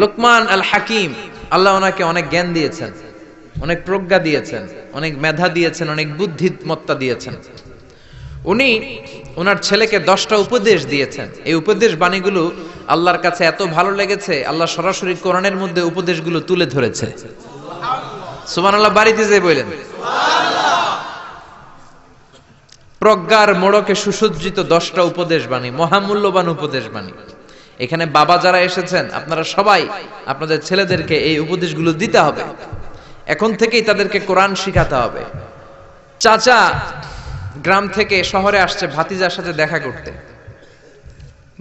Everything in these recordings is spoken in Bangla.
লোকমান আল হাকিম, আল্লাহ ওনাকে অনেক জ্ঞান দিয়েছেন, অনেক প্রজ্ঞা দিয়েছেন, অনেক মেধা দিয়েছেন, অনেক বুদ্ধিমত্তা দিয়েছেন। উনি ওনার ছেলেকে 10টা উপদেশ দিয়েছেন। এই উপদেশ বাণীগুলো আল্লাহর কাছে এত ভালো লেগেছে, আল্লাহ সরাসরি কোরআনের মধ্যে উপদেশগুলো তুলে ধরেছে। সুবহানাল্লাহ, বাড়িতে যে বলেন প্রজ্ঞার মোড়কে সুসজ্জিত 10টা উপদেশ বাণী, মহামূল্যবান উপদেশ বাণী। এখানে বাবা যারা এসেছেন, আপনারা সবাই আপনাদের ছেলেদেরকে এই উপদেশগুলো দিতে হবে। এখন থেকেই তাদেরকে কোরআন শিখাতে হবে। চাচা গ্রাম থেকে শহরে আসছে ভাতিজার সাথে দেখা করতে,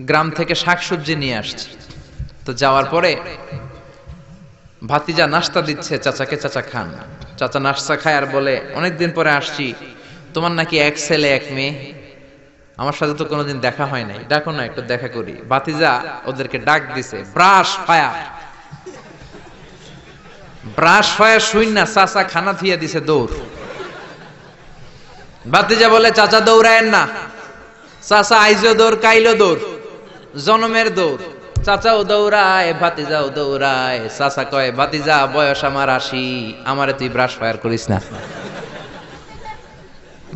গ্রাম থেকে শাকসবজি নিয়ে আসছে। তো যাওয়ার পরে ভাতিজা নাস্তা দিচ্ছে চাচাকে, চাচা খান। চাচা নাস্তা খায় আর বলে, অনেকদিন পরে আসছি, তোমার নাকি এক ছেলে এক মেয়ে, আমার সাথে তো কোনোদিন দেখা হয় নাই, ডাকো না একটু দেখা করি। ভাতিজা ওদেরকে ডাক দিছে, ব্রাশ ফায়ার। ব্রাশ ফায়ার শুই না, চাচা খানা থিয়া দিছে দৌড়। ভাতিজা বলে, চাচা দৌড়ায়েন না, চাচা আইজো দৌড় কাইলো দৌড়, জনমের দৌড়। চাচাও দৌড়ায়, ভাতিজাও দৌড়ায়। চাচা কয়, ভাতিজা বয়স আমার 80, আমারে তুই ব্রাশ ফায়ার করিস না।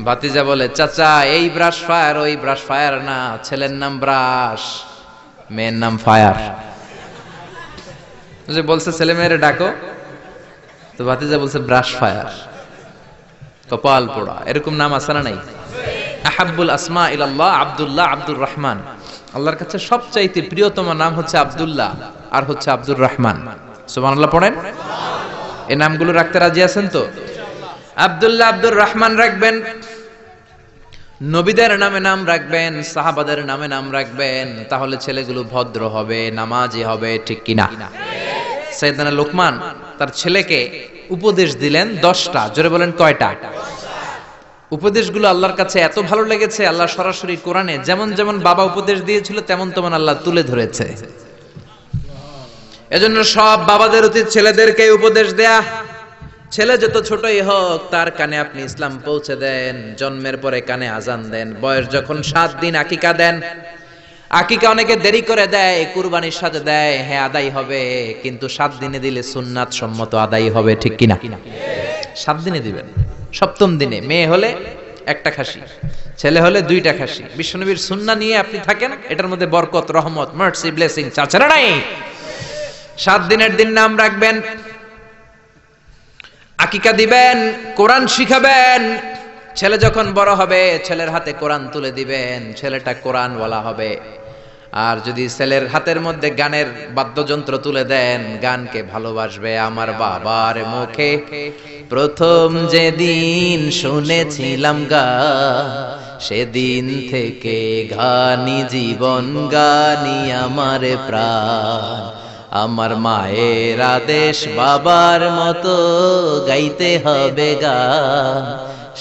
ভাতিজা বলে, চাচা এই ব্রাশ ফায়ার ওই ব্রাশ ফায়ার না, ছেলের নাম ব্রাশ, মেয়ের নাম ফায়ার। যে বলছে ছেলে মেয়েরে ডাকো, তো ভাতিজা বলছে ব্রাশ ফায়ার। কপাল পোড়া, এরকম নাম আছে না নাই? আহাব্বুল আসমা ইলাল্লাহ আব্দুল্লাহ, আব্দুর রহমান। আল্লাহর কাছে সবচাইতে প্রিয়তম নাম হচ্ছে আব্দুল্লাহ আর হচ্ছে আব্দুর রহমান। সুবহানাল্লাহ পড়েন। এই নামগুলো রাখতে রাজি আছেন তো? আব্দুল্লাহ, আব্দুর রহমান রাখবেন। নবীদের নামে নাম রাখবেন, সাহাবাদের নামে নাম রাখবেন, তাহলে ছেলেগুলো ভদ্র হবে, নামাজি হবে, ঠিক কিনা? সাইয়েদনা লোকমান তার ছেলেকে উপদেশ দিলেন 10টা। জোরে বলেন কয়টা? উপদেশগুলো আল্লাহর কাছে এত ভালো লেগেছে, আল্লাহ সরাসরি কোরআনে যেমন যেমন বাবা উপদেশ দিয়েছিল তেমন তেমন আল্লাহ তুলে ধরেছে। এজন্য সব বাবাদের উচিত ছেলেদেরকে উপদেশ দেয়া। ছেলে যত ছোটই হোক, তার কানে আপনি ইসলাম পৌঁছে দেন। জন্মের পরে কানে আজান দেন, বয়স যখন 7 দিন আকিকা দেন। আকিকা অনেকে দেরি করে দেয়, কুরবানির সাথে দেয়, হ্যাঁ আদায় হবে, কিন্তু 7 দিনে দিলে সুন্নাত সম্মত আদায় হবে, ঠিক কিনা? 7 দিনে দিবেন। 7ম দিনে মেয়ে হলে 1টা খাসি, ছেলে হলে 2টা খাসি। বিশ্বনবীর সুন্নাহ নিয়ে আপনি থাকেন, এটার মধ্যে বরকত, রহমত, মার্সি, ব্লেসিং চাচারা নাই। 7 দিনের দিন নাম রাখবেন, আকিকা দিবেন, কোরআন শিখাবেন। ছেলে যখন বড় হবে, ছেলের হাতে কোরআন তুলে দিবেন, ছেলেটা কোরআনওয়ালা হবে। আর যদি ছেলের হাতের মধ্যে গানের বাদ্যযন্ত্র তুলে দেন, গানকে ভালোবাসবে। আমার বাবার মুখে প্রথম যেদিন শুনেছিলাম গান, সেদিন থেকে গানি জীবন, গানি আমার প্রাণ। আমার মায়ের আদেশ বাবার মতো গাইতে হবে গান,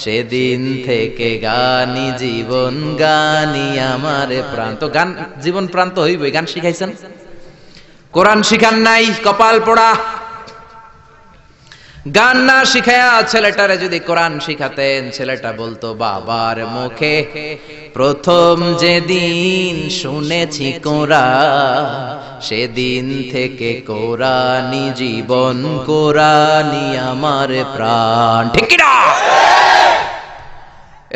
সেদিন থেকে গানি জীবন, গানি আমার প্রাণ। তো গান জীবন প্রাণ তো হইবই। গান শিখাইছেন, কোরআন শিখান নাই, কপাল পোড়া। গান না শিখায়া ছেলেটারে যদি কোরআন শিখাতেন, ছেলেটা বলতো বাবার মুখে প্রথম যেদিন শুনেছি কোরআন, সেদিন থেকে কোরআনি জীবন, কোরআনি আমার প্রাণ, ঠিক কি না?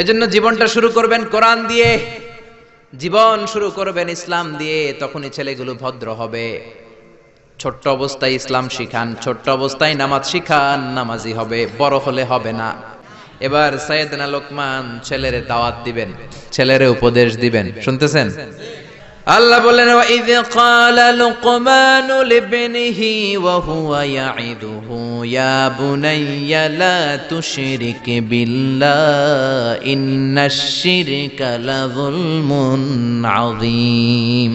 এজন্য জীবনটা শুরু করবেন কোরআন দিয়ে, জীবন শুরু করবেন ইসলাম দিয়ে, তখনই ছেলেগুলো ভদ্র হবে। ছোট্ট অবস্থায় ইসলাম শিখান, ছোট্ট অবস্থায় নামাজ শিখান, নামাজি হবে, বড় হলে হবে না। এবার সাইয়েদনা লোকমান ছেলেরে দাওয়াত দিবেন, ছেলেরে উপদেশ দিবেন। শুনতেছেন? আল্লাহ বলেন, ওয়া ইয ক্বালা লুকমানু লিবনিহি ওয়া হুয়া ইয়াইদুহু ইয়া বুনাইয়া লা তুশরিক বিল্লাহ ইন্নাশ শিরকা লাযুলমুন আযীম।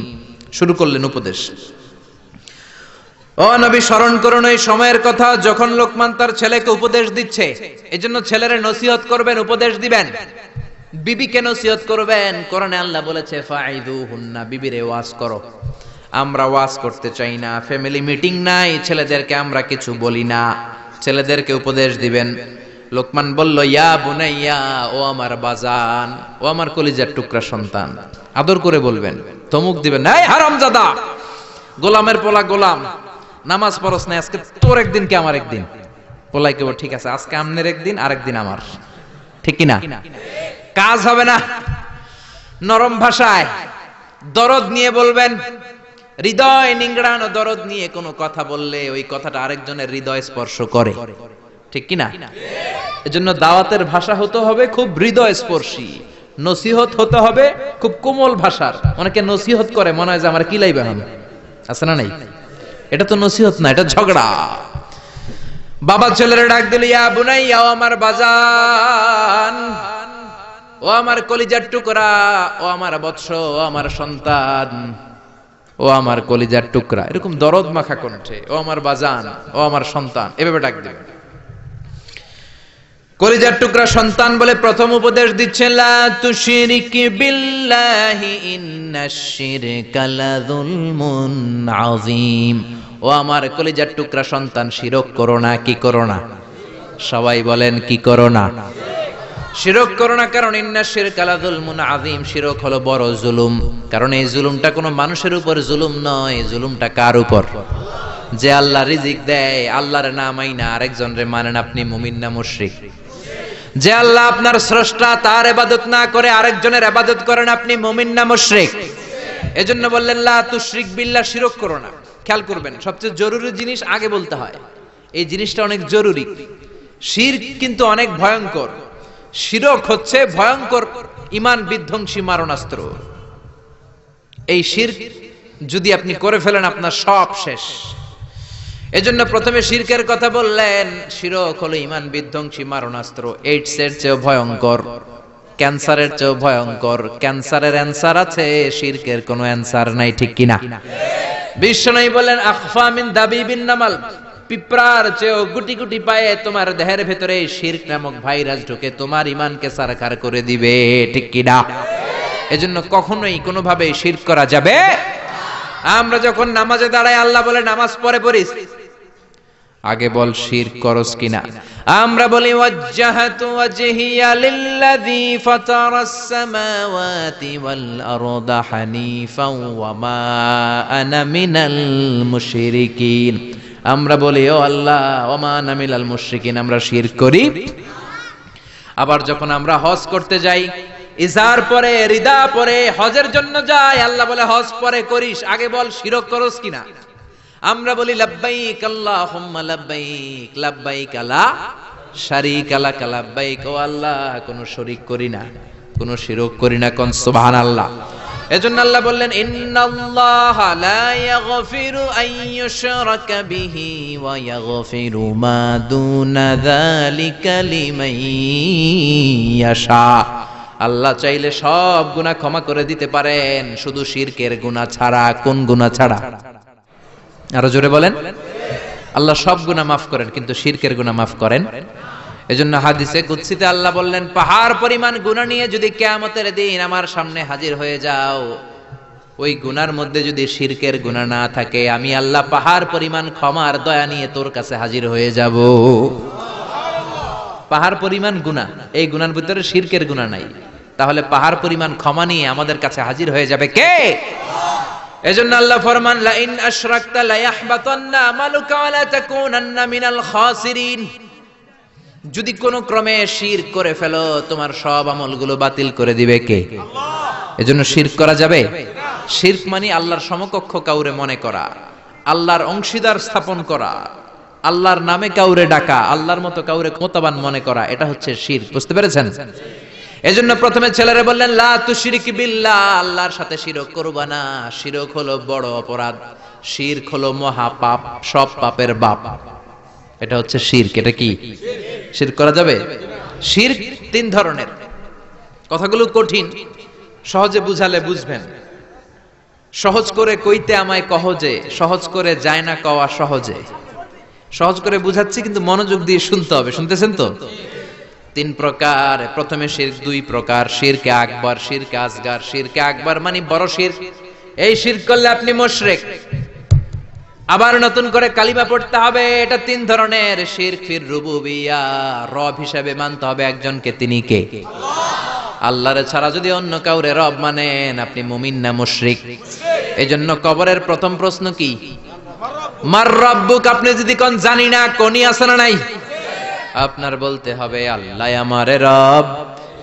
শুরু করলেন উপদেশ। ও নবী, স্মরণ করুন ওই সময়ের কথা যখন লোকমান তার ছেলেকে উপদেশ দিচ্ছে। এজন্য ছেলেরে নসিহত করবেন, উপদেশ দিবেন। বিবিকে নসিহত করবেন। কোরআনে আল্লাহ বলেছে, ফাইদুহুন্না, বিবিরে ওয়াজ করো। আমরা ওয়াজ করতে চাই না, ফ্যামিলি মিটিং নাই, ছেলেদেরকে আমরা কিছু বলি না, ছেলেদেরকে উপদেশ দিবেন। লোকমান বলল, ইয়া বুনাইয়া, ও আমার বাজান, ও আমার কলিজার টুকরা সন্তান। আদর করে বলবেন, ধমক দিবেন, এই হারামজাদা, গোলামের পোলা গোলাম, নামাজ পড়স না, আজকে তোর একদিন কি আমার একদিন। পোলাই কেবল ঠিক আছে, আজকে আমনের একদিন আর একদিন আমার, ঠিক কিনা? কাজ হবে না। নরম ভাষায় দরদ নিয়ে বলবেন। হৃদয় নিংড়ানো দরদ নিয়ে কোনো কথা বললে ওই কথাটা আরেকজনের হৃদয় স্পর্শ করে, ঠিক কিনা? এজন্য দাওয়াতের ভাষা হতে হবে খুব হৃদয় স্পর্শী, নসিহত হতে হবে খুব কোমল ভাষার। অনেকে নসিহত করে মনে হয় যে আমার কি লাইবে এখন, আছে না নাই? এটা তো নসিহত না, এটা ঝগড়া। বাবা ছেলেরা ডাক দিল, ইয়া বুনাইয়া, ও আমার বাজান, ও আমার কলিজার টুকরা, ও আমার বৎস, ও আমার সন্তান, ও আমার কলিজার টুকরা, এরকম দরদ মাখা কণ্ঠে, ও আমার বাজান, ও আমার সন্তান, এভাবে ডাক দিবেন। কলিজার টুকরা সন্তান বলে প্রথম উপদেশ দিচ্ছেন, লা তুশরিক বিল্লাহি ইন্নাশ শিরকা লাযুলমুন আযীম। ও আমার কলিজার টুকরা সন্তান, শিরক করো না। কি করো না? সবাই বলেন, কি করো না? শিরক করো না, কারণ ইন্নাশ শিরকা লাযুলমুন আযীম, শিরক হলো বড় জুলুম। কারণ এই জুলুমটা কোনো মানুষের উপর জুলুম নয়, জুলুমটা কার উপর? যে আল্লাহ রিজিক দেয়, আল্লাহর না মাইনা আরেকজনরে মানেন, আপনি মুমিন না মুশরিক? যে আল্লাহ আপনার স্রষ্টা, তার ইবাদত না করে আরেকজনের ইবাদত করেন, আপনি মুমিন না মুশরিক? এজন্য বললেন লা তুশরিক বিল্লাহ, শিরক করো না। খেয়াল করবেন, সবচেয়ে জরুরি জিনিস আগে বলতে হয়, এই জিনিসটা অনেক জরুরি। শিরক কিন্তু অনেক ভয়ঙ্কর। শিরক হচ্ছে ভয়ঙ্কর ঈমান বিধ্বংসী মারণাস্ত্র। এই শিরক যদি আপনি করে ফেলেন, আপনার সব শেষ। এজন্য প্রথমে শিরকের কথা বললেন। শিরক হলো ঈমান বিধ্বংসী মারণাস্ত্র, এইডস এর চেয়েও ভয়ঙ্কর, ক্যান্সারের চেয়েও ভয়ঙ্কর। ক্যান্সারের অ্যানসার আছে, শিরকের কোনো অ্যানসার নাই, ঠিক কিনা? বিশ্বনবী বলেন, আখফা মিন দাবিবিন নামাল, পিঁপড়ার চেয়েও গুটি গুটি পায়ে তোমার দেহের ভেতরে শিরক নামক ভাইরাস ঢুকে তোমার ঈমানকে সারখার করে দিবে, ঠিক কিনা? এজন্য কখনোই কোনোভাবে শিরক করা যাবে। আমরা যখন নামাজে দাঁড়াই, আল্লাহ বলে নামাজ পড়ে পড়িস, আগে বল শিরক করস কিনা। আমরা বলি ওয়াজ্জাহাতু ওয়াজহিয়া লিল্লাযী ফাতারাস সামাওয়াতি ওয়াল আরদা হানিফাও ওয়া মা আনা মিনাল মুশরিকিন। আমরা বলি, ও আল্লাহ, ওয়া মা আনা মিনাল মুশরিকিন, আমরা শিরক করি। আবার যখন আমরা হজ করতে যাই, ইজার পরে, রিদা পরে হজের জন্য যাই, আল্লাহ বলে হজ পরে করিস, আগে বল শিরক করস কিনা। আমরা বলি লাব্বাইক আল্লাহুম্মা লাব্বাইক, লাব্বাইক লা শারীকা লাক লাব্বাইক, ও আল্লাহ, কোনো শরীক করি না, কোনো শিরক করি না, কোন সুবহানাল্লাহ। এজন্য আল্লাহ বললেন, ইন্নাল্লাহা লা ইয়াগফিরু আন ইউশরাকা বিহি ওয়া ইয়াগফিরু মা দুনা যালিকা লিমান ইয়াশা। আল্লাহ চাইলে সব গুনাহ ক্ষমা করে দিতে পারেন, শুধু শিরকের গুনাহ ছাড়া। কোন গুনাহ ছাড়া? আরো জোরে বলেন। আল্লাহ সব গুনাহ মাফ করেন, কিন্তু শিরকের গুনাহ মাফ করেন। এজন্য হাদিসে কুদসিতে আল্লাহ বললেন, পাহাড় পরিমাণ গুনাহ নিয়ে যদি কিয়ামতের দিন আমার সামনে হাজির হয়ে যাও, ওই গুনার মধ্যে যদি শিরকের গুনাহ না থাকে, আমি আল্লাহ পাহাড় পরিমাণ ক্ষমার দয়া নিয়ে তোর কাছে হাজির হয়ে যাব। পাহাড় পরিমাণ গুনাহ, এই গুনার ভিতরে শিরকের গুনাহ নাই, তাহলে পাহাড় পরিমাণ ক্ষমা নিয়ে আমাদের কাছে হাজির হয়ে যাবে কে? এজন্য আল্লাহ ফরমান, লা ইন আশরাকতা লা ইয়াহবাতান্না আমালুকা ওয়া লা তাকুনান্না মিনাল খাসিরিন। যদি কোনো ক্রমে শিরক করে ফেলো, তোমার সব আমলগুলো বাতিল করে দিবে কে? আল্লাহ। এজন্য শিরক করা যাবে? শিরক মানে আল্লাহর সমকক্ষ কাউরে মনে করা, আল্লাহর অংশীদার স্থাপন করা, আল্লাহর নামে কাউরে ডাকা, আল্লাহর মতো কাউরে ক্ষমতাবান মনে করা, এটা হচ্ছে শিরক। বুঝতে পেরেছেন? এজন্য প্রথমে ছেলেরা বললেন, লা তুশরিক বিল্লাহ, আল্লাহর সাথে শিরক করবা না। শিরক হলো বড় অপরাধ, শিরক হলো মহা পাপ, সব পাপের বাপ। এটা হচ্ছে শিরক। এটা কি? শিরক করা যাবে? শিরক তিন ধরনের। কথাগুলো কঠিন, সহজে বুঝালে বুঝবেন। সহজ করে কইতে আমায় কহজে, সহজ করে যায় না কওয়া সহজে। সহজ করে বুঝাচ্ছি, কিন্তু মনোযোগ দিয়ে শুনতে হবে। শুনতেছেন তো? তিন প্রকার। প্রথমে শিরক দুই প্রকার, শিরকে আকবার, শিরকে আসগার। শিরকে আকবার মানে বড় শিরক, এই শিরক করলে আপনি মুশরিক। আবার নতুন করে কালিমা পড়তে হবে। এটা তিন ধরনের শিরক। ফির রুবুবিয়া, রব হিসাবে মানতে হবে একজনকে, তিনি কে? আল্লাহ। আল্লাহর ছাড়া যদি অন্য কাউরে রব মানেন, আপনি মুমিন না মুশরিক? এজন্য কবরের প্রথম প্রশ্ন কি? মার রব্বুক, আপনি যদি কোন জানি না, কোনই আছে না নাই, আপনার বলতে হবে আল্লাহ আমার রব,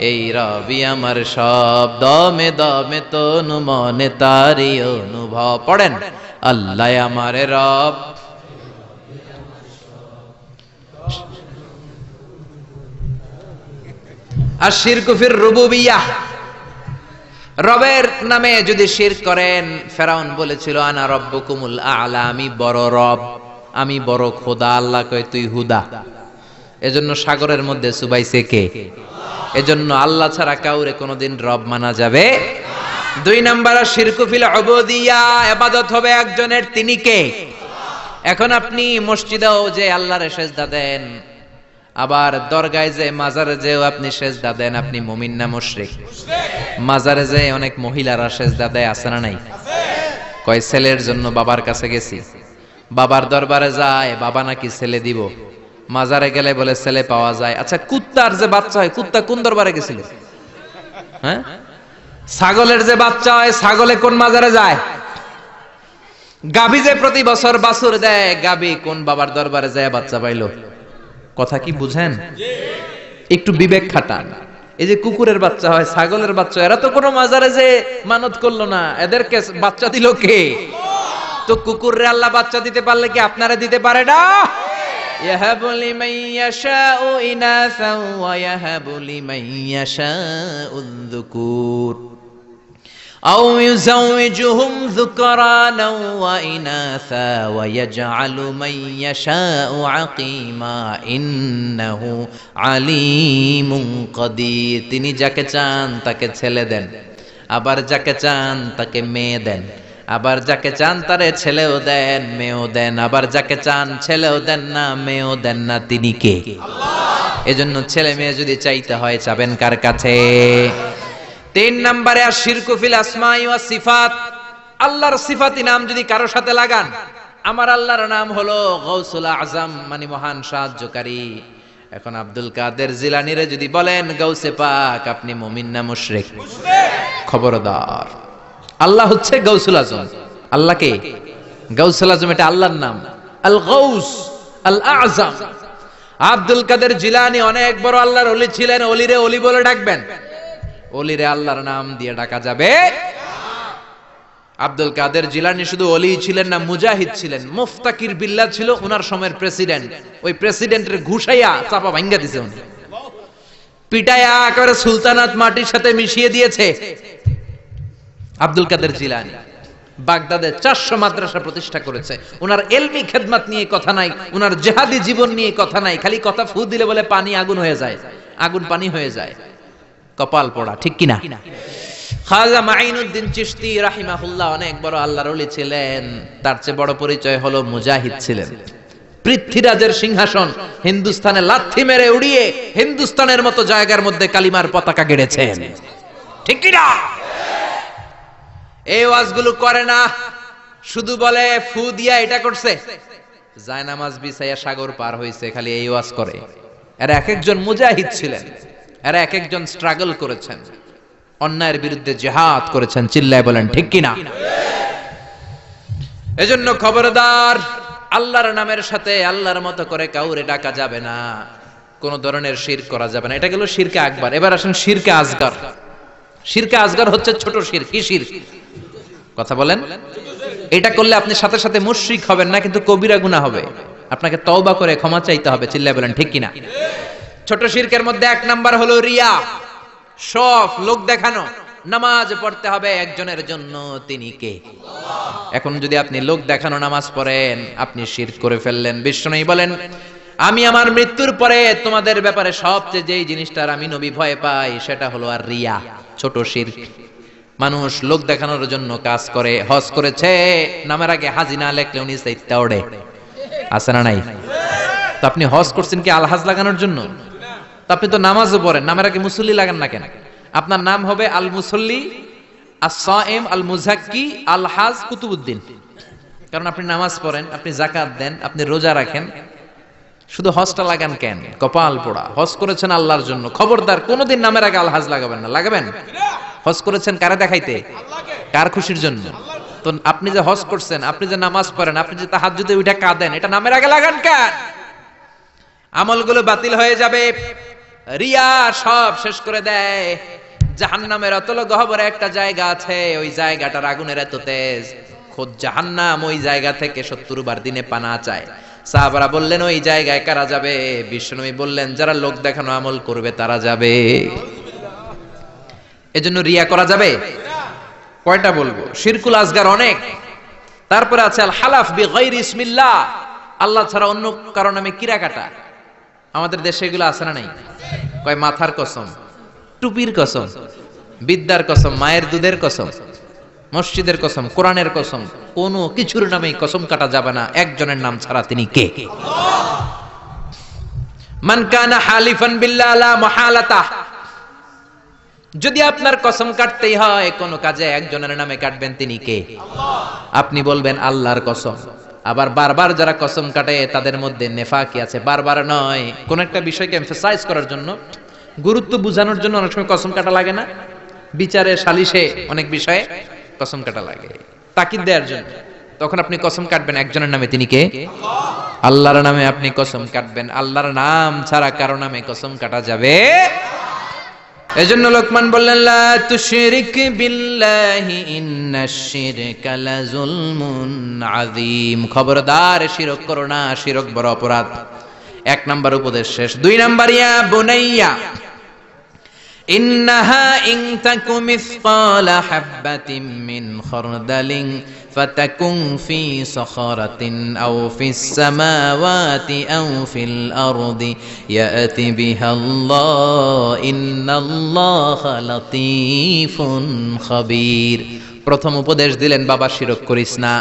এই রবি আমার সব, দমে দমে তনু মনে তারি অনুভব। পড়েন, আল্লাহ আমার রব। আর শিরকু ফির রুবুবিয়াহ, রবের নামে যদি শিরক করেন, ফেরাউন বলেছিল আনা রব্বুকুমুল আ'লা, আমি বড় রব, আমি বড় খোদা। আল্লাহ কয় তুই হুদা। এজন্য সাগরের মধ্যে চুবাইছে কে? এজন্য আল্লাহ ছাড়া কাউরে কোনোদিন রব মানা যাবে। 2 নাম্বার শিরকু ফিল উবুদিয়্যা, ইবাদত হবে একজনের, তিনি কে? এখন আপনি মসজিদেও যে আল্লাহরে সেজদা দেন, আবার দরগায় যে মাজারে যেও আপনি সেজদা দেন, আপনি মুমিন না মুশরিক? মাজারে যে অনেক মহিলারা সেজদা দেয়, আছে না নাই? কয় ছেলের জন্য বাবার কাছে গেছি, বাবার দরবারে যায়, বাবা নাকি ছেলে দিব। মাজারে গেলে বলে ছেলে পাওয়া যায়। আচ্ছা, কুত্তার যে বাচ্চা হয়, কুত্তা কোন দরবারে গেছিল? হ্যাঁ, ছাগলের যে বাচ্চা হয়, ছাগলে কোন মাজারে যায়? গাভী যে প্রতি বছর বাছুর দেয়, গাভী কোন বাবার দরবারে যায় বাচ্চা পাইলো? কথা কি বুঝেন? একটু বিবেক খাটান। এই যে কুকুরের বাচ্চা হয়, ছাগলের বাচ্চা, এরা তো কোনো মাজারে যে মানত করলো না, এদেরকে বাচ্চা দিল কে? তো কুকুররে আল্লাহ বাচ্চা দিতে পারলে কি আপনারা দিতে পারে না? ইয়াহাবু লিমান ইয়াশাউ ইনাসা ওয়া ইয়াহাবু লিমান ইয়াশাউ যুকুর আও ইউযাওয়িজুহুম যুকরানা ওয়া ইনাসা ওয়া ইয়াজআলু মান ইয়াশাউ আকিমা ইন্নাহু আলিমুন কাদির। তিনি যাকে চান তাকে ছেলে দেন, আবার যাকে চান তাকে মেয়ে দেন, আবার যাকে চান তারে ছেলেও দেন মেয়েও দেন, আবার যাকে চান ছেলেও দেন না মেয়েও দেন না। তিনি কে? আল্লাহ। এজন্য ছেলে মেয়ে যদি চাইতে হয়, চাবেন কার কাছে? 3 নম্বরে আশিরকু ফিল আসমাই ওয়াস সিফাত, আল্লাহর সিফাতি নাম যদি কারো সাথে লাগান। আমার আল্লাহর নাম হলো গাউসুল আজম, মানে মহান সাহায্যকারী। এখন আব্দুল কাদের জিলানীরে যদি বলেন গাউসে পাক, আপনি মুমিন না মুশরিক? খবরদার, আল্লাহ হচ্ছে গাউসুল আজম। আল্লাহ কে? গাউসুল আজম, এটা আল্লাহর নাম, আল গাউস আল আযম। আব্দুল কাদের জিলানী অনেক বড় আল্লাহর ওলি ছিলেন। ওলিরে ওলি বলে ডাকবেন? ওলিরে আল্লাহর নাম দিয়ে ডাকা যাবে? আব্দুল কাদের জিলানী শুধু ওলি ছিলেন না, মুজাহিদ ছিলেন। মুফতাকির বিল্লাহ ছিল ওনার সময়ের প্রেসিডেন্ট। ওই প্রেসিডেন্টের ঘুষাইয়া চাপা ভাঙ্গা দিছে উনি, পিটাইয়া একেবারে সুলতানাত মাটির সাথে মিশিয়ে দিয়েছে। আব্দুল কাদের জিলানী বাগদাদে 400 মাদ্রাসা প্রতিষ্ঠা করেছে। ওনার এলমি খেদমত নিয়ে কথা নাই, ওনার জিহাদি জীবন নিয়ে কথা নাই, খালি কথা ফু দিলে বলে পানি আগুন হয়ে যায়, আগুন পানি হয়ে যায়। কপাল পোড়া, ঠিক কিনা? খাজা মাইনুদ্দিন চিশতি রাহিমাহুল্লাহ অনেক বড় আল্লাহর ওলি ছিলেন। তার চেয়ে বড় পরিচয় হলো মুজাহিদ ছিলেন। পৃথ্বীরাজের সিংহাসন হিন্দুস্তানে লাথি মেরে উড়িয়ে হিন্দুস্তানের মতো জায়গার মধ্যে কালিমার পতাকা গেড়েছেন, ঠিক কিনা? এই ওয়াজগুলো করে না, শুধু বলে ফু দিয়া এটা করছে, জায়নামাজ বিছাইয়া সাগর পার হইছে, খালি এই ওয়াজ করে। এরা এক একজন মুজাহিদ ছিলেন, এরা এক একজন স্ট্রাগল করেছেন, অন্যায়ের বিরুদ্ধে জিহাদ করেছেন। চিল্লায় বলেন ঠিক কিনা? এজন্য খবরদার, আল্লাহর নামের সাথে আল্লাহর মতো করে কাউরে ডাকা যাবে না, কোন ধরনের শিরক করা যাবে না। এটা গেল শিরকে আকবার। এবার আসেন শিরকে আসগর। শিরকে আসগর হচ্ছে ছোট শিরক। কি শিরক? কথা বলেন। এটা করলে আপনি সাথে সাথে মুশরিক হবেন না, কিন্তু কবিরা গুনাহ হবে। আপনাকে তওবা করে ক্ষমা চাইতে হবে। চিল্লায় বলেন ঠিক কিনা? ছোট শিরকের মধ্যে 1 নাম্বার হলো রিয়া, সব লোক দেখানো। নামাজ পড়তে হবে একজনের জন্য, তিনি কে? আল্লাহ। এখন যদি আপনি লোক দেখানো নামাজ পড়েন, আপনি শিরক করে ফেললেন। বিষ্ণু বলেন, আমি আমার মৃত্যুর পরে তোমাদের ব্যাপারে সবচেয়ে যেই জিনিসটার আমি নবী ভয় পাই, সেটা হলো আর রিয়া, ছোট শিরক। মানুষ লোক দেখানোর জন্য কাজ করে। হজ করেছে, নামের আগে হাজি না লেখলে উনি সাইতে ওড়ে, আছে না নাই? তো আপনি হজ করছেন কি আলহাজ লাগানোর জন্য? তো আপনি তো নামাজও পড়েন, নামের আগে মুসল্লি লাগান না কেন? আপনার নাম হবে আল মুসল্লি, আস-সাইম, আল মুজাক্কি, আল হাজ কুতুবউদ্দিন। কারণ আপনি নামাজ পড়েন, আপনি যাকাত দেন, আপনি রোজা রাখেন। শুধু হজটা লাগান কেন? কপাল পোড়া। হজ করেছেন আল্লাহর জন্য, খবরদার কোনোদিন নামের আগে আল হাজ লাগাবেন না। লাগাবেন? হজ করেছেন কারে দেখাইতে? কার খুশির জন্য? তো আপনি যে হজ করছেন, আপনি যে নামাজ পড়েন, আপনি যে তাহাজ্জুদে উঠে কাঁদেন, এটা নামের আগে লাগান কেন? আমলগুলো বাতিল হয়ে যাবে। রিয়া সব শেষ করে দেয়। জাহান্নামের অতল গহ্বরে একটা জায়গা আছে, ওই জায়গাটার আগুনের এত তেজ, খোদ জাহান্নাম ওই জায়গা থেকে 70 বার দিনে পানা চায়। সাহাবারা বললেন ওই জায়গায় কারা যাবে? বিশ্বনবী বললেন যারা লোক দেখানো আমল করবে তারা যাবে। এজন্য রিয়া করা যাবে? কয়টা বলবো? শিরকুল আসগার অনেক। তারপরে আছে আল হালাফ বিগাইরি ইসমিল্লাহ, আল্লাহ ছাড়া অন্য কারো নামে কিরা কাটা। আমাদের দেশে এগুলো আছে না নাই? কয় মাথার কসম, টুপির কসম, বিদ্যার কসম, মায়ের দুধের কসম, মসজিদের কসম, কোরআনের কসম, কোন কিছুর নামে কসম কাটা যাবে না একজনের নাম ছাড়া। তিনি কে? মান কানা হালিফান বিল্লাহ লা মুহালাতা, যদি আপনার কসম কাটতেই হয় কোন কাজে একজনের নামে কাটবেন, তিনি কে? আপনি বলবেন আল্লাহর কসম। আবার বারবার যারা কসম কাটে তাদের মধ্যে নেফাকি আছে। বারবার নয়, কোন একটা বিষয়কে এমফাসাইজ করার জন্য, গুরুত্ব বোঝানোর জন্য অনেক সময় কসম কাটা লাগে না? বিচারে সালিশে অনেক বিষয়ে কসম কাটা লাগে তাকিদ দেওয়ার জন্য। তখন আপনি কসম কাটবেন একজনের নামে, তিনি কে? আল্লাহর নামে আপনি কসম কাটবেন। আল্লাহর নাম ছাড়া কারো নামে কসম কাটা যাবে? এজন্য লোকমান বললেন লা তুশরিক বিল্লাহি ইন্নাশ শিরকা লাযুলমুন আযীম, খবরদার শিরক করো না, শিরক বড় অপরাধ। এক নাম্বার উপদেশ শেষ। 2 নাম্বার, ইয়া বুনাইয়া ইন্নাহা ইন তাকু মিসকালা হাববাতিন মিন খারদালিন ফাতাকুন ফি সাখারাতিন আও ফিস সামাওয়াতি আও ফিল আরদি ইয়াতি বিহাল্লাহ ইন্নাল্লাহা লাতীফুন খাবীর। প্রথম উপদেশ দিলেন বাবা শিরক করিস না,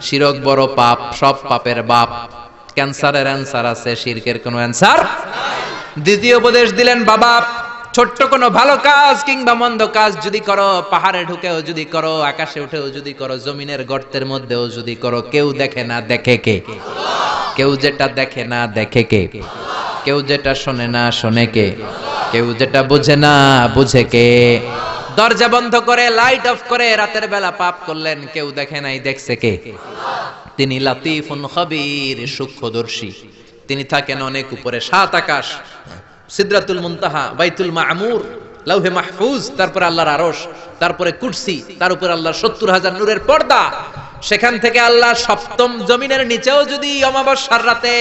শিরক বড় পাপ, সব পাপের বাপ। ক্যান্সারের অ্যান্সার আছে, শিরকের কোনো অ্যান্সার নাই। দ্বিতীয় উপদেশ দিলেন বাবা ছোট্ট কোনো ভালো কাজ কিংবা মন্দ কাজ যদি করো, পাহাড়ে ঢুকেও যদি করো, আকাশে উঠেও যদি করো, জমিনের গর্তের মধ্যেও যদি করো, কেউ দেখে না দেখে কে? কেউ যেটা দেখে না দেখে কে? কেউ যেটা শোনে না শোনে কে? কেউ যেটা বুঝে না বুঝে কে? দরজা বন্ধ করে লাইট অফ করে রাতের বেলা পাপ করলেন, কেউ দেখে নাই, দেখছে কে? তিনি লাতীফুন খাবীর, সূক্ষ্মদর্শী। তিনি থাকেন অনেক উপরে, 7 আকাশ, সিদরাতুল মুনতাহা, বাইতুল মামুর, লাউহে মাহফুজ, তারপরে আল্লাহর আরশ, তারপরে কুরসি, তার উপরে আল্লাহর 70,000 নূরের পর্দা। সেখান থেকে আল্লাহ সপ্তম জমিনের নিচেও যদি অমাবস্যার রাতে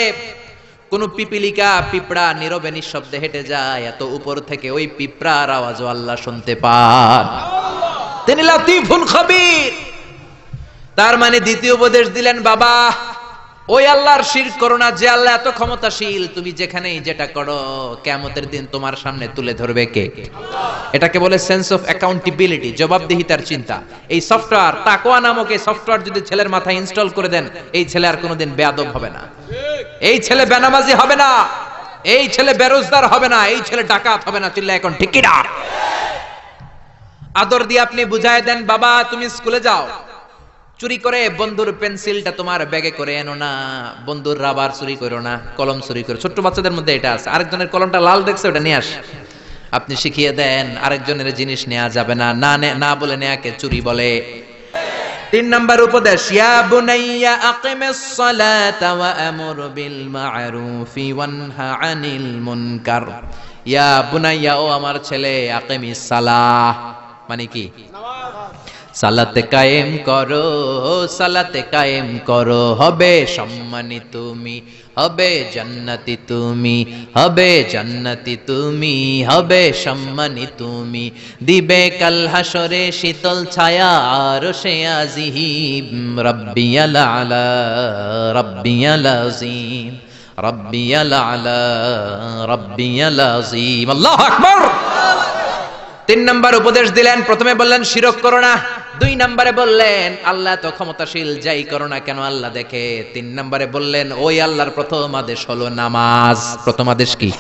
কোন পিপিলিকা, পিঁপড়া নীরবে নিঃশব্দে হেঁটে যায়, এত উপর থেকে ওই পিঁপড়ার আওয়াজও আল্লাহ শুনতে পান। তিনি লাতীফুল খাবীর। তার মানে দ্বিতীয় উপদেশ দিলেন বাবা ওই আল্লাহর শিরক করো না যে আল্লাহ এত ক্ষমতাশীল, তুমি যেখানেই যেটা করো কিয়ামতের দিন তোমার সামনে তুলে ধরবে কে? এটাকে বলে সেন্স অফ অ্যাকাউন্টেবিলিটি, জবাবদিহিতার চিন্তা। এই সফটওয়্যার, তাকওয়া নামক এই সফটওয়্যার যদি ছেলের মাথায় ইনস্টল করে দেন, এই ছেলে আর কোনোদিন বেয়াদব হবে না, এই ছেলে বেনামাজি হবে না, এই ছেলে বেরোজগার হবে না, এই ছেলে ডাকাত হবে না। চিল্লা এখন ঠিক কি না? আদর দিয়ে আপনি বুঝায় দেন বাবা তুমি স্কুলে যাও, চুরি করে বন্ধুর পেন্সিলটা তোমার ব্যাগে করে এনো না, বন্ধুর রাবার চুরি করো না, কলম চুরি করো। ছোট্ট বাচ্চাদের মধ্যে এটা আছে, আরেকজনের কলমটা লাল দেখছে ওটা নিয়ে আস। আপনি শিখিয়ে দেন আরেকজনের জিনিস নেওয়া যাবে না, না বলে নেয়াকে চুরি বলে। 3 নাম্বার উপদেশ, ইয়া বুনাইয়া আকিমিস সালাতা ওয়া আমুর বিল মা'রুফি ওয়ানহা আনিল মুনকার। ইয়া বুনাইয়া, ও আমার ছেলে, আকিমিস সালাহ মানে কি? সালাতে কায়েম করো, সালাতে কায়েম করো, হবে সম্মানী তুমি, হবে জান্নাতি তুমি, হবে জান্নাতি তুমি, হবে সম্মানী তুমি, দিবে কাল হাসরে শীতল ছায়া আরশে আজিম। রাব্বিয়াল আলা রাব্বিয়াল আযীম, রাব্বিয়াল আলা রাব্বিয়াল আযীম। আল্লাহু আকবার। 3 নাম্বার উপদেশ দিলেন, প্রথমে বললেন শিরক করো না, 2 নম্বরে বললেন আল্লাহ তো ক্ষমতাশীল, যাই করো না কেন আল্লাহ দেখে। 3 নম্বরে বললেন ওই আল্লাহর প্রথম আদেশ হলো নামাজ। প্রথম আদেশ কি?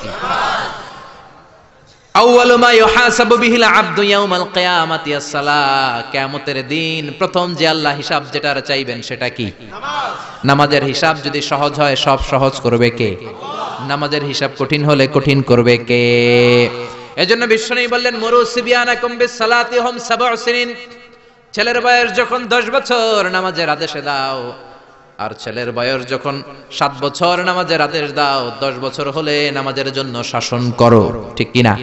আউয়ালু মা ইউহাসাবু বিহিল আবদু ইয়াউমাল কিয়ামাতি as-সালাহ। কিয়ামতের দিন প্রথম যে আল্লাহ হিসাব যেটা চাইবেন সেটা কি? নামাজ। নামাজের হিসাব যদি সহজ হয় সব সহজ করবে কে? নামাজের হিসাব কঠিন হলে কঠিন করবে কে? এজন্য বিশ্বনবী বললেন মুরু সিবিয়ানাকুম বিস-সালাতি হুম 7 সিনিন, ছেলের বয়স যখন 10 বছর নামাজের আদেশে দাও, আর ছেলের বয়স যখন 7 বছর নামাজের আদেশ দাও। 10 বছর হলে নামাজের জন্য শাসন করো, ঠিক কিনা?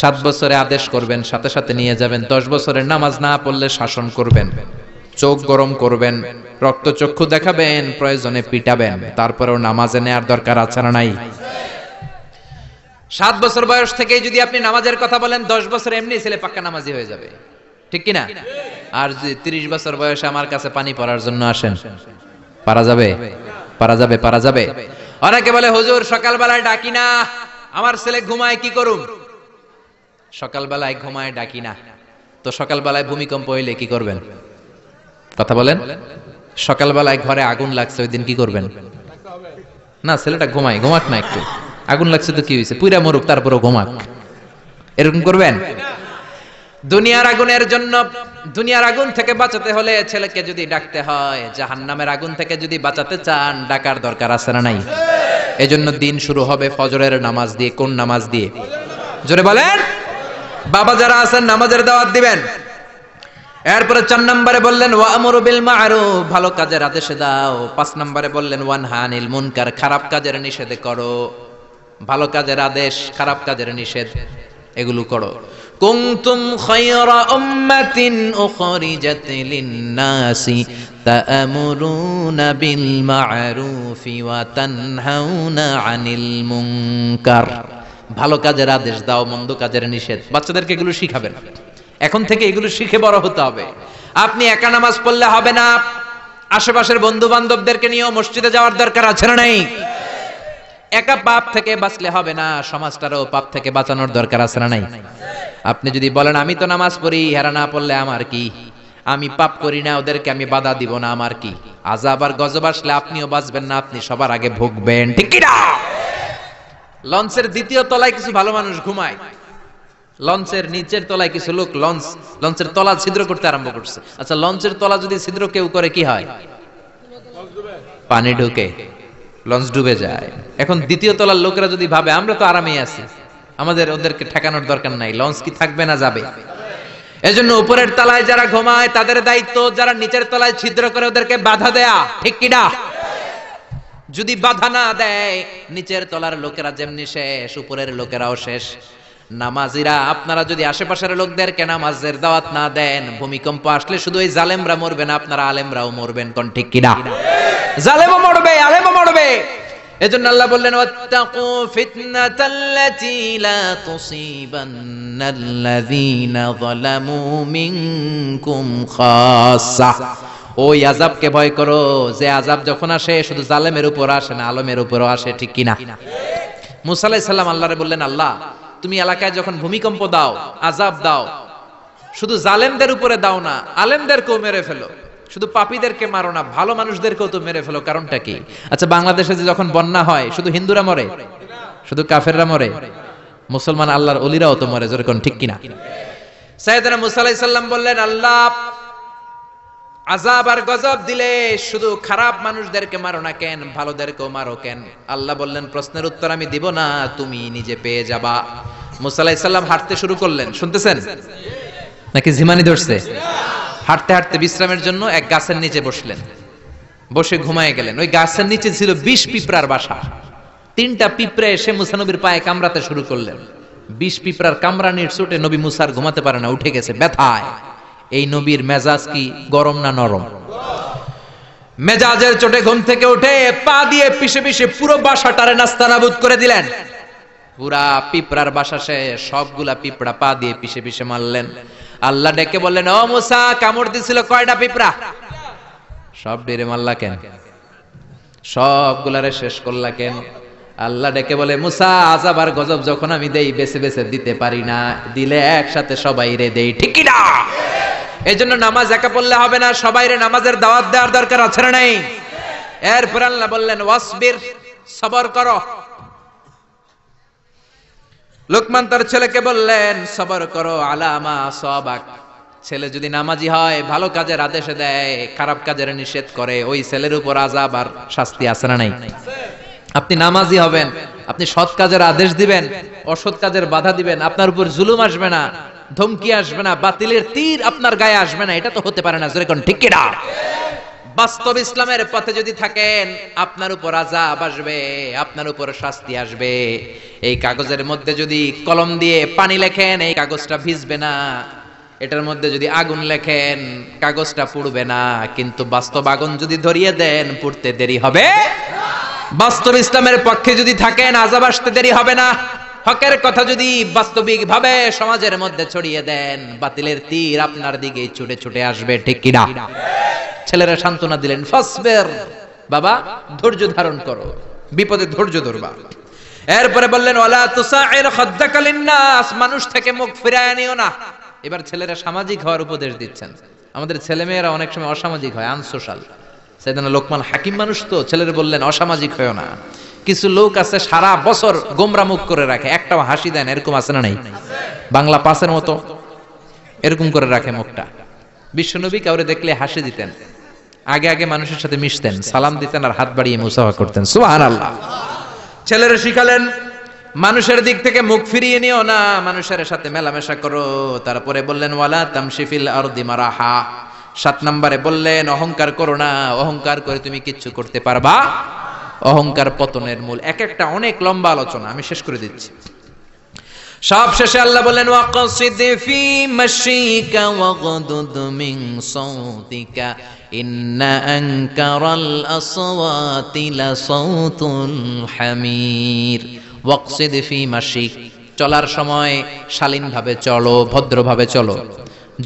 7 বছরে আদেশ করবেন, সাথে সাথে নিয়ে যাবেন। 10 বছরের নামাজ না পড়লে শাসন করবেন, চোখ গরম করবেন, রক্তচক্ষু দেখাবেন, প্রয়োজনে পিটাবেন, তারপরেও নামাজে নেয়ার দরকার আছে না নাই? 7 বছর বয়স থেকেই যদি আপনি নামাজের কথা বলেন, 10 বছর এমনি ছেলে পাক্কা নামাজি হয়ে যাবে, ঠিক কিনা? আর যদি 30 বছর বয়সে আমার কাছে পানি পড়ার জন্য আসেন, পারা যাবে? পারা যাবে? পারা যাবে? অনেকে বলে হুজুর সকালবেলায় ডাকি না, আমার ছেলে ঘুমায়, কি করুম? সকালবেলায় ঘুমায় ডাকি না, তো সকালবেলায় ভূমিকম্প হইলে কি করবেন? কথা বলেন। সকালবেলায় ঘরে আগুন লাগছে, ওই দিন কি করবেন? না, ছেলেটা ঘুমায়, ঘুমাক না একটু, আগুন লাগছে তো কি হয়েছে, পুরা মরুক, তারপরও ঘুমাক, এরকম করবেন? দুনিয়ার আগুনের জন্য, দুনিয়ার আগুন থেকে বাঁচাতে হলে ছেলেকে যদি ডাকতে হয়, জাহান্নামের আগুন থেকে যদি বাঁচাতে চান, ডাকার দরকার আছে না নাই? এজন্য দিন শুরু হবে ফজরের নামাজ দিয়ে। কোন নামাজ দিয়ে? জোরে বলেন। বাবা যারা আছেন নামাজের দাওয়াত দিবেন। এরপরে 4 নম্বরে বললেন ওয়া'মুরু বিল মা'রুফ, ভালো কাজের আদেশ দাও। 5 নম্বরে বললেন ওয়ানহা আনিল মুনকার, খারাপ কাজের নিষেধ করো। ভালো কাজের আদেশ, খারাপ কাজের নিষেধ, এগুলো করো। কুনতুম খায়রা উম্মাতিন উখরিজাত লিন-নাসি তা'মুরুনা বিল মা'রুফি ওয়া তানহাউনা আনিল মুনকার। ভালো কাজের আদেশ দাও, মন্দ কাজের নিষেধ। বাচ্চাদেরকে এগুলো শিখাবেন, এখন থেকে এগুলো শিখে বড় হতে হবে। আপনি একা নামাজ পড়লে হবে না, আশেপাশের বন্ধু বান্ধবদেরকে নিয়েও মসজিদে যাওয়ার দরকার আছে না নাই? একা পাপ থেকে বাঁচলে হবে না, সমাজটারও পাপ থেকে বাঁচানোর দরকার আছে না নাই? আপনি যদি বলেন আমি তো নামাজ পড়ি, হেরা না পড়লে আমার কি, আমি পাপ করি না, ওদেরকে আমি বাধা দিব না, আমার কি? আযাব আর গজব আসলে আপনিও বাঁচবেন না, আপনি সবার আগে ভুগবেন, ঠিক কি না? লঞ্চের 2য় তলায় কিছু ভালো মানুষ ঘুমায়, লঞ্চের নিচের তলায় কিছু লোক লঞ্চের তলা ছিদ্র করতে আরম্ভ করছে। আচ্ছা, লঞ্চের তলা যদি ছিদ্র কেউ করে কি হয়? পানি ঢুকে, লঞ্চ ডুবে যায়। এখন 2য় তলার লোকেরা যদি ভাবে আমরা তো আরামেই আছি, আমাদের ওদেরকে ঠেকানোর দরকার নাই, লঞ্চ কি থাকবে না যাবে? এজন্য উপরের তলায় যারা ঘুমায় তাদের দায়িত্ব, যারা নিচের তলায় ছিদ্র করে ওদেরকে বাধা দেয়া, ঠিক কি না? যদি বাধা না দেয়, নিচের তলার লোকেরা যেমনি শেষ, উপরের লোকেরাও শেষ। নামাজিরা আপনারা যদি আশেপাশের লোকদেরকে নামাজের দাওয়াত না দেন, ভূমিকম্প আসলে শুধু ওই জালেমরা মরবে না, আপনারা আলেমরাও মরবেন, কোন ঠিক কি না? জালেমও মরবে, আলেমও মরবে। এজন্য আল্লাহ বললেন ওয়াত্তাকু ফিতনাতাল্লাতী লা তুসিবান্নাল্লাযীনা যালামু মিনকুম খাসসা। ওই আযাবকে ভয় করো, যে আযাব যখন আসে শুধু জালেমের উপর আসে না, আলেমের উপরও আসে, ঠিক কি না? মুসা আলাইহিস সালাম আল্লাহরে বললেন, আল্লাহ তুমি এলাকায় যখন ভূমিকম্প দাও, আযাব দাও, শুধু জালেমদের উপরে দাও না, আলেমদেরকেও মেরে ফেলো, শুধু পাপীদেরকে মারো না, ভালো মানুষদেরকেও তো মেরে ফেলো, কারণটা কি? আচ্ছা, বাংলাদেশে যে যখন বন্যা হয় শুধু হিন্দুরা মরে, শুধু কাফেররা মরে? মুসলমান আল্লাহর ওলিরাও তো মরে, যেরকম, ঠিক কিনা? সাইয়েদনা মুসা আলাইহিস সালাম বললেন, আল্লাহ আযাব আর গজব দিলে শুধু খারাপ মানুষদেরকে মারো না কেন, ভালোদেরকেও মারো কেন? আল্লাহ বললেন, প্রশ্নের উত্তর আমি দিব না, তুমি নিজে পেয়ে যাবা। মুসা আলাইহিস সালাম হাঁটতে শুরু করলেন, শুনতেছেন নাকি ঝিমানি ধরছে? হাঁটতে হাঁটতে বিশ্রামের জন্য এক গাছের নিচে বসলেন, বসে ঘুমায় গেলেন। ওই গাছের নিচে ছিল 20 পিঁপড়ার বাসা। 3টা পিঁপড়ে এসে মুসা নবীর পায়ে কামড়াতে শুরু করলেন। 20 পিঁপড়ার কামড়ানির চোটে নবী মুসার ঘুমাতে পারে না, উঠে গেছে ব্যথায়। এই নবীর মেজাজ কি গরম না নরম? মেজাজের চোটে ঘুম থেকে উঠে পা দিয়ে পিষে পিষে পুরো বাসাটারে নাস্তানাবুদ করে দিলেন। পুরা পিঁপড়ার বাসা সে সবগুলা পিঁপড়া পা দিয়ে পিষে পিষে মারলেন। আল্লাহ ডেকে বললেন, ও মুসা, কামড় দিছিল কয়টা পিঁপড়া? সব ডেরে মারলা কেন? সবগুলারে শেষ করলা কেন? আল্লাহ ডেকে বলে, মুসা আযাব আর গজব যখন আমি দেই বেছে বেছে দিতে পারি না, দিলে একসাথে সবাই রে দেই, ঠিক কি না? এজন্য নামাজ একা পড়লে হবে না, সবাইরে নামাজের দাওয়াত দেওয়ার দরকার আছে না নাই? এরপর আল্লাহ বললেন ওয়াসবির, সবর করো। লোকমান তার ছেলেকে বললেন সবর করো আলা মা আসাবাক। ছেলে যদি নামাজি হয়, ভালো কাজের আদেশ দেয়, খারাপ কাজের নিষেধ করে, ওই ছেলের উপর আযাব আর শাস্তি আছে না নাই? আপনি নামাজি হবেন, আপনি সৎ কাজের আদেশ দিবেন, অসৎ কাজের বাধা দিবেন, আপনার উপর জুলুম আসবে না, ধমকি আসবে না, বাতিলের তীর আপনার গায়ে আসবে না, এটা তো হতে পারে না। জোরে কোন ঠিক কিনা? বাস্তব ইসলামের পথে যদি থাকেন আপনার উপর আযাব আসবে, আপনার উপর শাস্তি আসবে। এই কাগজের মধ্যে যদি কলম দিয়ে পানি লেখেন এই কাগজটা ভিজবে না, এটার মধ্যে যদি আগুন লেখেন কাগজটা পুড়বে না, কিন্তু বাস্তব আগুন যদি ধরিয়ে দেন পুড়তে দেরি হবে। বাস্তব ইসলামের পক্ষে যদি থাকেন আযাব আসতে দেরি হবে না। হকের কথা যদি বাস্তবিক ভাবে সমাজের মধ্যে ছড়িয়ে দেন বাতিলের তীর আপনার দিকেই ছুটে ছুটে আসবে। ঠিক কিনা? ছেলেরা সান্ত্বনা দিলেন, ফাসবির, বাবা ধৈর্য ধারণ করো, বিপদে ধৈর্য ধরবা। এরপরে বললেন ওয়ালা তুসাইর খাদ্দাকা লিন্নাস, মানুষ থেকে মুখ ফিরায় নিও না। এবার ছেলেরা সামাজিক হওয়ার উপদেশ দিচ্ছেন। আমাদের ছেলেমেয়েরা অনেক সময় অসামাজিক হয়, আনসোশাল। সাইয়েদনা লোকমান হাকিম মানুষ তো, ছেলেরা বললেন অসামাজিক হয়ো না। কিছু লোক আছে সারা বছর গোমরা মুখ করে রাখে, একটাও হাসি দেন, এরকম আছে না নাই? বাংলা পাসের মতো এরকম করে রাখে মুখটা। বিশ্বনবী কাউরে দেখলে হাসি দিতেন, আগে আগে মানুষের সাথে মিশতেন, সালাম দিতেন আর হাত বাড়িয়ে মুসাফা করতেন। সুবহানাল্লাহ। ছেলেরা শিখালেন মানুষের দিক থেকে মুখ ফিরিয়ে নিও না, মানুষের সাথে মেলামেশা করো। তারপরে বললেন ওয়ালা তামশি ফিল আরদি মারাহা। 7 নম্বরে বললেন অহংকার করো না, অহংকার করে তুমি কিচ্ছু করতে পারবা। অহংকার পতনের মূল। এক একটা অনেক লম্বা আলোচনা, আমি শেষ করে দিচ্ছি। সব শেষে আল্লাহ বলেন ওয়াকসিদ ফি মাশিকা ওয়াগদুদ মিন সাউতিকা ইন্না আনকারাল আসওয়াতি লাসাউতুল হামির। ওয়াকসিদ ফি মাশিক, চলার সময় শালীনভাবে চলো, ভদ্রভাবে চলো।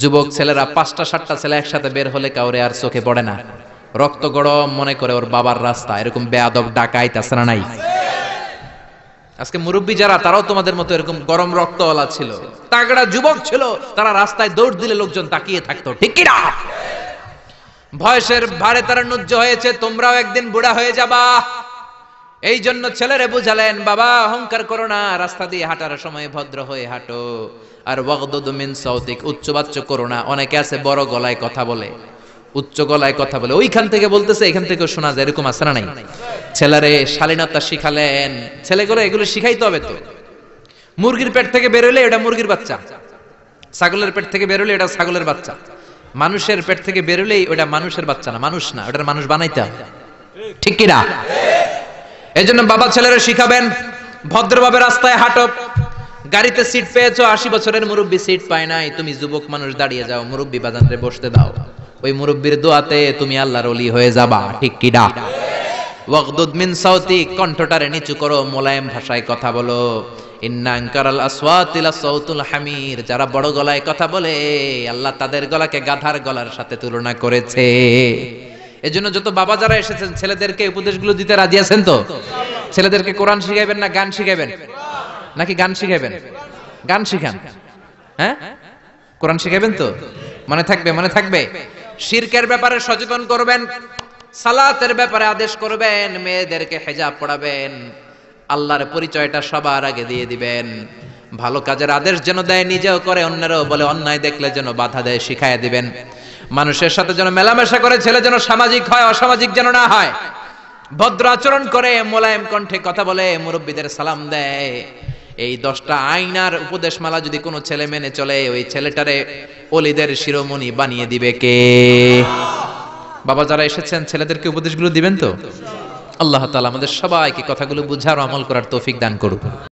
যুবক ছেলেরা 5টা 7টা ছেলে একসাথে বের হলে কাউরে আর চোখে পড়ে না, রক্ত গরম মনে করে ওর বাবার রাস্তা। এরকম বেয়াদব ডাকাইত আছে না নাই? আজকে মুরব্বী যারা তারাও তোমাদের মতো এরকম গরম রক্তওয়ালা ছিল, তাগড়া যুবক ছিল, তারা রাস্তায় দৌড় দিলে লোকজন তাকিয়ে থাকতো। ঠিক কি না? বয়সের ভারে তারা নুজ্জ হয়েছে, তোমরাও একদিন বুড়া হয়ে যাবা। এই জন্য ছেলেরে বুঝালেন বাবা অহংকার করো না, রাস্তা দিয়ে হাঁটার সময় ভদ্র হয়ে হাঁটো। আর ওয়াগদুদ মিন সাউতিক, উচ্চবাচ্য করো না। অনেকে আছে বড় গলায় কথা বলে, উচ্চ গলায় কথা বলে, ওইখান থেকে বলতেছে এখান থেকে শোনা যায়, এরকম আছে না নাই? ছেলেরে শালীনতা শিখালেন। ছেলেগুলো এগুলো শিখাইতে হবে তো। মুরগির পেট থেকে বেরোলে এটা মুরগির বাচ্চা, ছাগলের পেট থেকে বেরোলে এটা ছাগলের বাচ্চা, মানুষের পেট থেকে বেরোলেই ওটা মানুষের বাচ্চা না, মানুষ না, ওটার মানুষ বানাইতে হবে। ঠিক কি না? এই জন্য বাবা ছেলেরা শিখাবেন ভদ্রভাবে রাস্তায় হাঁটো। গাড়িতে সিট পেয়েছো, 80 বছরের মুরব্বী সিট পায় নাই, তুমি যুবক মানুষ দাঁড়িয়ে যাও, মুরব্বী বাজারে বসতে দাও। ওই মুরব্বীর দোয়াতে তুমি আল্লাহর ওলি হয়ে যাবা। ঠিক কি না? ওয়াগদুদ মিন সাউতিক, কণ্ঠটারে নিচু করো, মোলায়েম ভাষায় কথা বলো। ইন্না আনকারাল আসওয়াতি লাসাউতুল হামির, যারা বড় গলায় কথা বলে আল্লাহ তাদের গলাকে গাধার গলার সাথে তুলনা করেছে। এজন্য যত বাবা যারা এসেছেন ছেলেদেরকে উপদেশগুলো দিতে রাজি আছেন তো? ছেলেদেরকে কোরআন শিখাইবেন না গান শিখাইবেন? নাকি গান শিখাইবেন? গান শিখান, হ্যাঁ? কোরআন শিখাইবেন তো? মনে থাকবে, মনে থাকবে। শিরকের ব্যাপারে সচেতন করবেন, সালাতের ব্যাপারে আদেশ করবেন, মেয়েদেরকে হিজাব পড়াবেন, আল্লাহর পরিচয়টা সবার আগে দিয়ে দিবেন। ভালো কাজের আদেশ যেন দেয়, নিজেও করে, অন্যরাও বলে, অন্যায় দেখলে যেন বাধা দেয়, শিখাইয়া দিবেন। মানুষের সাথে যেন মেলামেশা করে, ছেলে যেন সামাজিক হয়, অসামাজিক যেন না হয়। ভদ্র আচরণ করে, মোলায়েম কণ্ঠে কথা বলে, মুরব্বীদের সালাম দেয়। এই 10টা আইনার উপদেশমালা যদি কোনো ছেলে মেনে চলে, ওই ছেলেটারে ওলিদের শিরোমণি বানিয়ে দিবে কে? বাবা যারা এসেছেন ছেলেদেরকে উপদেশগুলো দিবেন তো? আল্লাহ তাআলা আমাদের সবাইকে কথাগুলো বুঝার ও আমল করার তৌফিক দান করুন।